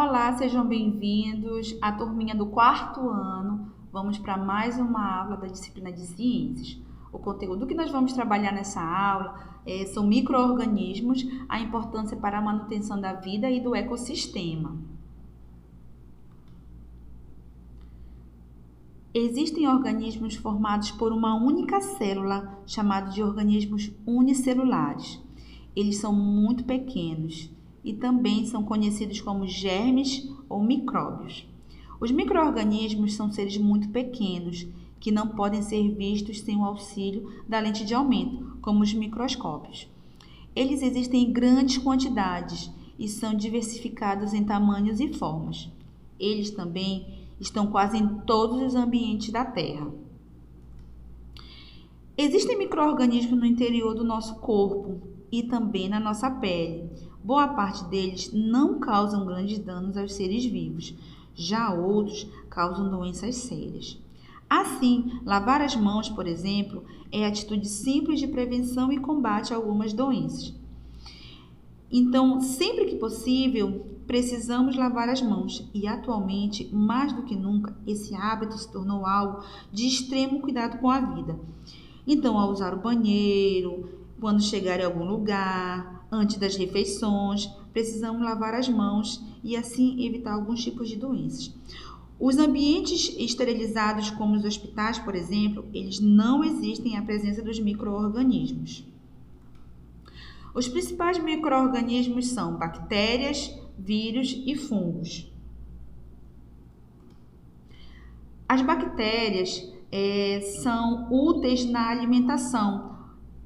Olá, sejam bem-vindos à turminha do quarto ano. Vamos para mais uma aula da disciplina de ciências. O conteúdo que nós vamos trabalhar nessa aula são micro-organismos, a importância para a manutenção da vida e do ecossistema. Existem organismos formados por uma única célula, chamados de organismos unicelulares. Eles são muito pequenos e também são conhecidos como germes ou micróbios. Os micro-organismos são seres muito pequenos, que não podem ser vistos sem o auxílio da lente de aumento, como os microscópios. Eles existem em grandes quantidades e são diversificados em tamanhos e formas. Eles também estão quase em todos os ambientes da Terra. Existem micro-organismos no interior do nosso corpo e também na nossa pele. Boa parte deles não causam grandes danos aos seres vivos, já outros causam doenças sérias. Assim, lavar as mãos, por exemplo, é a atitude simples de prevenção e combate a algumas doenças. Então, sempre que possível, precisamos lavar as mãos e, atualmente, mais do que nunca, esse hábito se tornou algo de extremo cuidado com a vida. Então, ao usar o banheiro, quando chegar em algum lugar, antes das refeições, precisamos lavar as mãos e assim evitar alguns tipos de doenças. Os ambientes esterilizados, como os hospitais, por exemplo, eles não existem a presença dos micro-organismos. Os principais micro-organismos são bactérias, vírus e fungos. As bactérias são úteis na alimentação,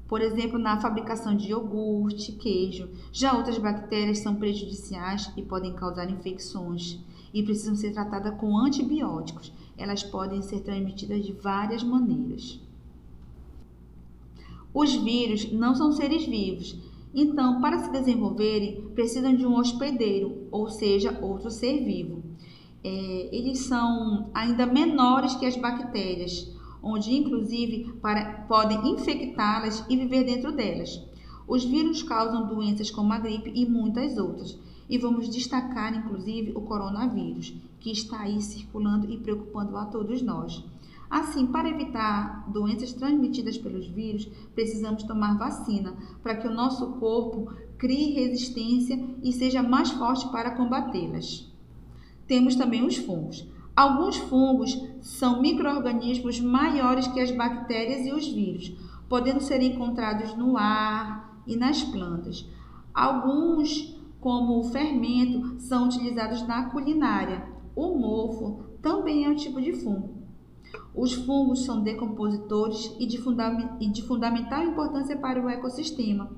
por exemplo, na fabricação de iogurte, queijo. Já outras bactérias são prejudiciais e podem causar infecções e precisam ser tratadas com antibióticos. Elas podem ser transmitidas de várias maneiras. Os vírus não são seres vivos, então, para se desenvolverem, precisam de um hospedeiro, ou seja, outro ser vivo. Eles são ainda menores que as bactérias, onde inclusive podem infectá-las e viver dentro delas. Os vírus causam doenças como a gripe e muitas outras. E vamos destacar inclusive o coronavírus, que está aí circulando e preocupando a todos nós. Assim, para evitar doenças transmitidas pelos vírus, precisamos tomar vacina para que o nosso corpo crie resistência e seja mais forte para combatê-las. Temos também os fungos. Alguns fungos são micro-organismos maiores que as bactérias e os vírus, podendo ser encontrados no ar e nas plantas. Alguns, como o fermento, são utilizados na culinária. O mofo também é um tipo de fungo. Os fungos são decompositores e de fundamental importância para o ecossistema.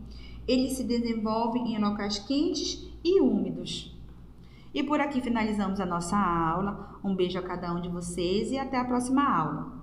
Eles se desenvolvem em locais quentes e úmidos. E por aqui finalizamos a nossa aula. Um beijo a cada um de vocês e até a próxima aula.